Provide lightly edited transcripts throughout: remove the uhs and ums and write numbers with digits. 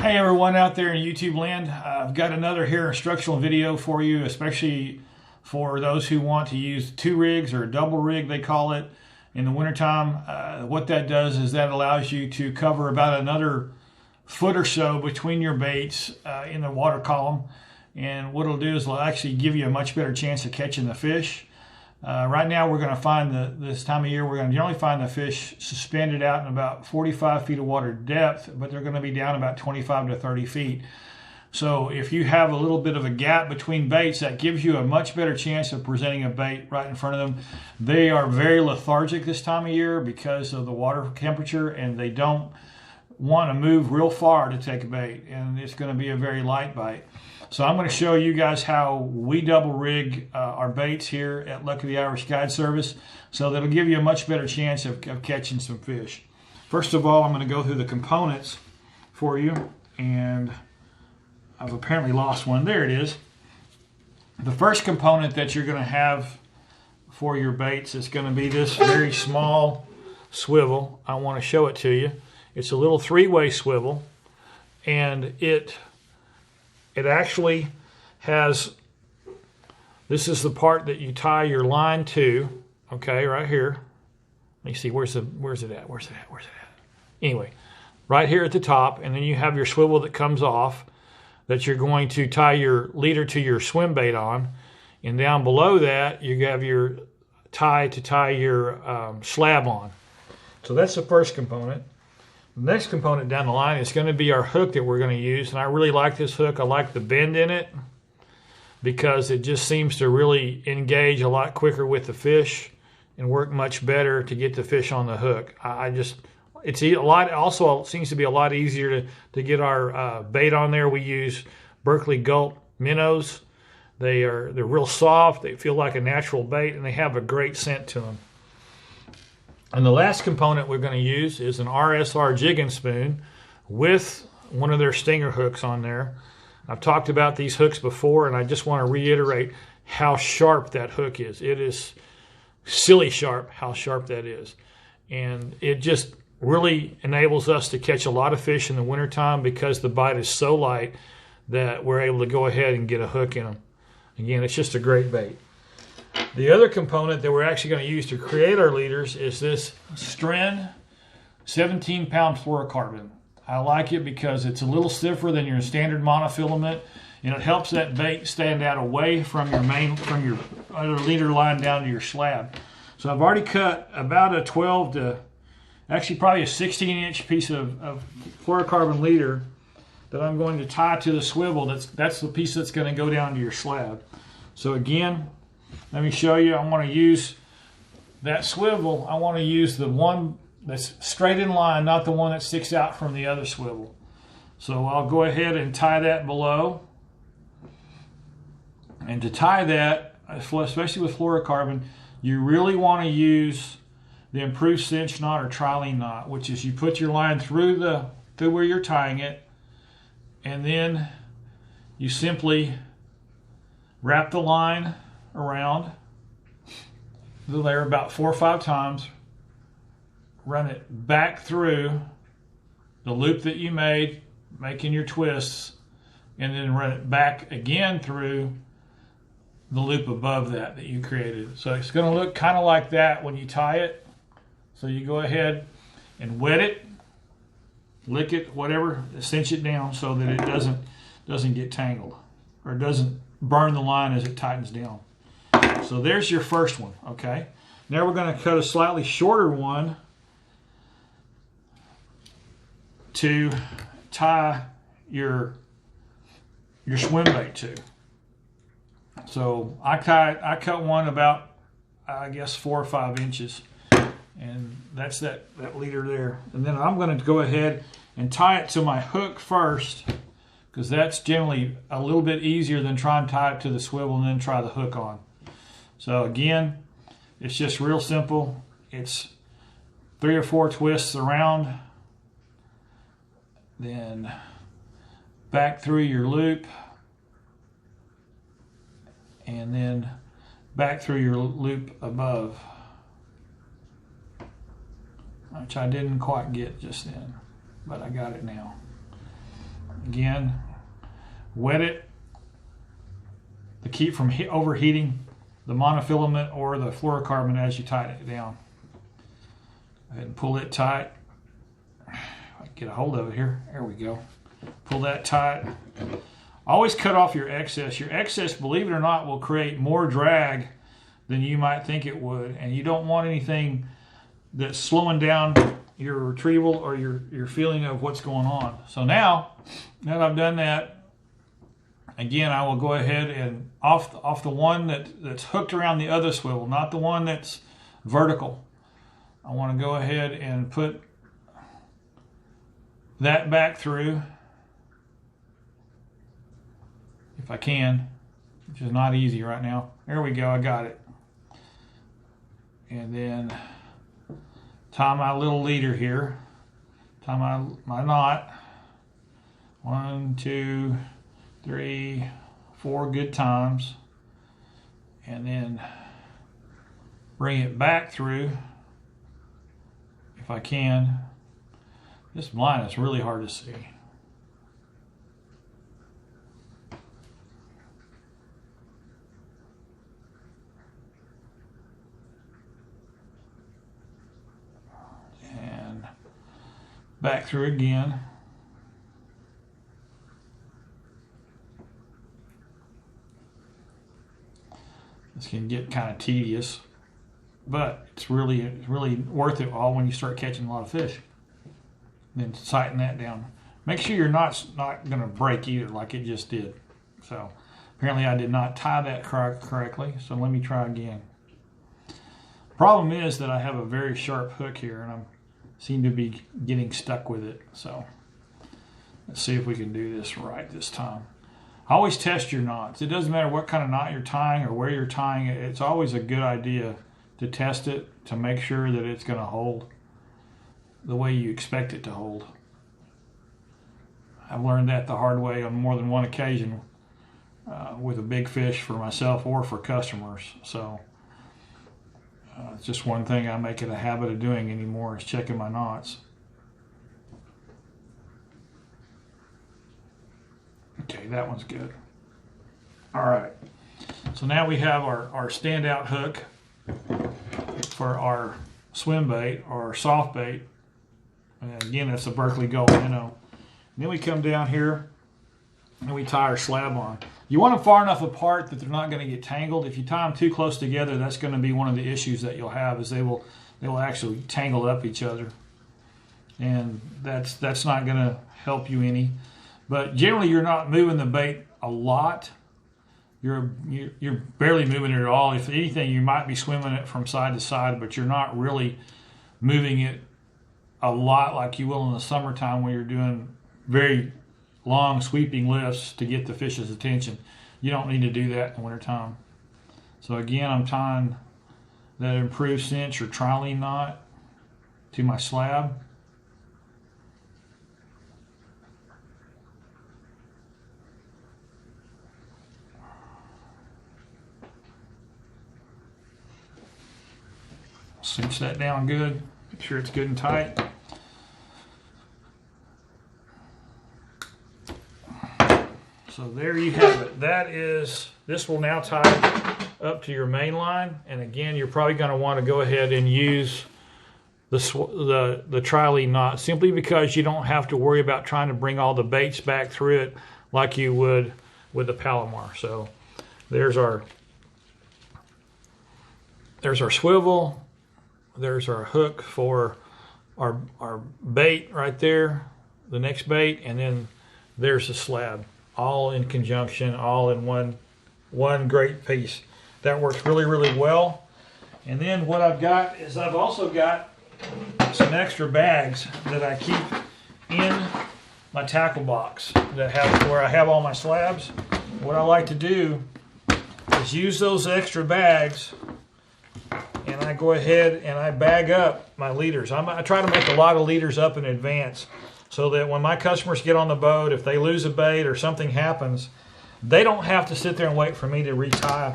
Hey everyone out there in YouTube land, I've got another here instructional video for you, especially for those who want to use two rigs or a double rig they call it in the wintertime. What that does is that allows you to cover about another foot or so between your baits in the water column, and what it'll do is it'll actually give you a much better chance of catching the fish. Right now we're going to find this time of year we're going to generally find the fish suspended out in about 45 feet of water depth, but they're going to be down about 25 to 30 feet. So if you have a little bit of a gap between baits, that gives you a much better chance of presenting a bait right in front of them. They are very lethargic this time of year because of the water temperature, and they don't want to move real far to take a bait, and it's going to be a very light bite. So I'm going to show you guys how we double rig our baits here at Luck of the Irish Guide Service, so that'll give you a much better chance of catching some fish. First of all, I'm going to go through the components for you, and I've apparently lost one. There it is. The first component that you're going to have for your baits is going to be this very small swivel. I want to show it to you. It's a little three-way swivel, and it actually has, this is the part that you tie your line to, okay, right here. Let me see, where's it at? Anyway, right here at the top, and then you have your swivel that comes off that you're going to tie your leader to your swim bait on, and down below that you have your tie to tie your slab on. So that's the first component. The next component down the line is going to be our hook that we're going to use, and I really like this hook. I like the bend in it because it just seems to really engage a lot quicker with the fish and work much better to get the fish on the hook. It's a lot. Also, it seems to be a lot easier to get our bait on there. We use Berkeley Gulp minnows. They're real soft. They feel like a natural bait, and they have a great scent to them. And the last component we're going to use is an RSR jigging spoon with one of their stinger hooks on there. I've talked about these hooks before, and I just want to reiterate how sharp that hook is. It is silly sharp how sharp that is. And it just really enables us to catch a lot of fish in the wintertime because the bite is so light that we're able to go ahead and get a hook in them. Again, it's just a great bait. The other component that we're actually going to use to create our leaders is this Stren 17-pound fluorocarbon. I like it because it's a little stiffer than your standard monofilament, and it helps that bait stand out away from your other leader line down to your slab. So I've already cut about a 12 to actually probably a 16-inch piece of fluorocarbon leader that I'm going to tie to the swivel. That's the piece that's going to go down to your slab. So again, let me show you. I want to use that swivel. I want to use the one that's straight in line, not the one that sticks out from the other swivel. So I'll go ahead and tie that below. And to tie that, especially with fluorocarbon, you really want to use the improved cinch knot or trilene knot, which is you put your line through where you're tying it, and then you simply wrap the line around the layer about 4 or 5 times, run it back through the loop that you made, making your twists, and then run it back again through the loop above that you created. So it's going to look kind of like that when you tie it. So you go ahead and wet it, lick it, whatever, cinch it down so that it doesn't get tangled or doesn't burn the line as it tightens down. So there's your first one, okay? Now we're going to cut a slightly shorter one to tie your swim bait to. So I cut one about, I guess, 4 or 5 inches, and that's that leader there. And then I'm going to go ahead and tie it to my hook first, because that's generally a little bit easier than trying to tie it to the swivel and then try the hook on. So again, it's just real simple. It's 3 or 4 twists around, then back through your loop, and then back through your loop above, which I didn't quite get just then, but I got it now. Again, wet it to keep from overheating the monofilament or the fluorocarbon as you tighten it down. Go ahead and pull it tight. I can get a hold of it here. There we go. Pull that tight. Always cut off your excess. Your excess, believe it or not, will create more drag than you might think it would, and you don't want anything that's slowing down your retrieval or your feeling of what's going on. So now that I've done that, again, I will go ahead and off the one that's hooked around the other swivel, not the one that's vertical. I want to go ahead and put that back through, if I can, which is not easy right now. There we go, I got it. And then tie my little leader here. Tie my knot. 1, 2, 3, 4 good times. And then bring it back through, if I can. This blind is really hard to see. And back through again. This can get kind of tedious, but it's really worth it all when you start catching a lot of fish. Then tighten that down. Make sure your knot's not going to break either, like it just did. So apparently I did not tie that correctly, so let me try again. Problem is that I have a very sharp hook here, and I seem to be getting stuck with it. So let's see if we can do this right this time. Always test your knots. It doesn't matter what kind of knot you're tying or where you're tying it. It's always a good idea to test it to make sure that it's going to hold the way you expect it to hold. I've learned that the hard way on more than one occasion with a big fish for myself or for customers. So it's just one thing I make it a habit of doing anymore is checking my knots. Okay, that one's good. All right, so now we have our standout hook for our swim bait or soft bait. And again, that's a Berkeley Gold minnow. Then we come down here and we tie our slab on. You want them far enough apart that they're not going to get tangled. If you tie them too close together, that's going to be one of the issues that you'll have, is they will actually tangle up each other, and that's not going to help you any. But generally, you're not moving the bait a lot. You're barely moving it at all. If anything, you might be swimming it from side to side, but you're not really moving it a lot like you will in the summertime when you're doing very long sweeping lifts to get the fish's attention. You don't need to do that in the wintertime. So again, I'm tying that improved cinch or trilene knot to my slab. Cinch that down good. Make sure it's good and tight. So there you have it. This will now tie up to your main line. And again, you're probably going to want to go ahead and use the trilene knot, simply because you don't have to worry about trying to bring all the baits back through it like you would with the Palomar. So there's our swivel. There's our hook for our bait right there, the next bait, and then there's the slab, all in conjunction, all in one great piece. That works really, really well. And then what I've got is I've also got some extra bags that I keep in my tackle box that have where I have all my slabs. What I like to do is use those extra bags, and I go ahead and I bag up my leaders. I try to make a lot of leaders up in advance so that when my customers get on the boat, if they lose a bait or something happens, they don't have to sit there and wait for me to retie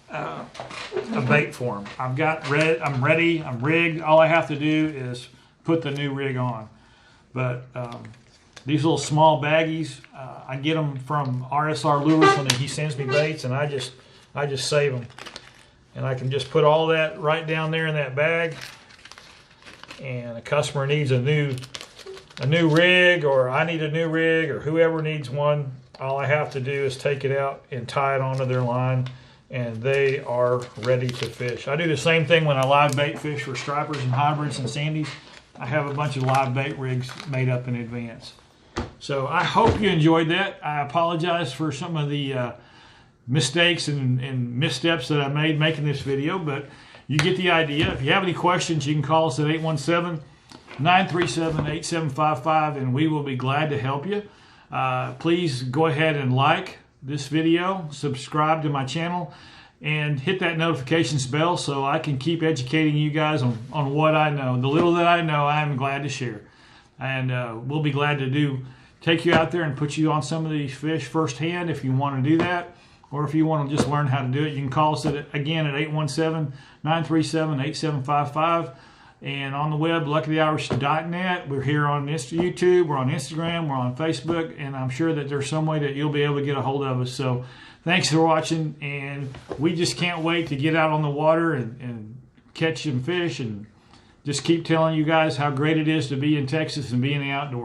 a bait for them. I'm ready, I'm rigged. All I have to do is put the new rig on. But These little small baggies, I get them from RSR Lures when he sends me baits, and I just save them. And I can just put all that right down there in that bag. And a customer needs a new rig, or I need a new rig, or whoever needs one, all I have to do is take it out and tie it onto their line, and they are ready to fish. I do the same thing when I live bait fish for stripers and hybrids and sandies. I have a bunch of live bait rigs made up in advance. So I hope you enjoyed that. I apologize for some of the mistakes and missteps that I made making this video, but you get the idea. If you have any questions, you can call us at 817-937-8755, and we will be glad to help you. Please go ahead and like this video, subscribe to my channel, and hit that notifications bell so I can keep educating you guys on what I know. The little that I know, I am glad to share. And we'll be glad to take you out there and put you on some of these fish firsthand if you want to do that. Or if you want to just learn how to do it, you can call us again at 817-937-8755. And on the web, luckytheirish.net. We're here on YouTube, we're on Instagram, we're on Facebook, and I'm sure that there's some way that you'll be able to get a hold of us. So thanks for watching, and we just can't wait to get out on the water and catch some fish, and just keep telling you guys how great it is to be in Texas and be in the outdoors.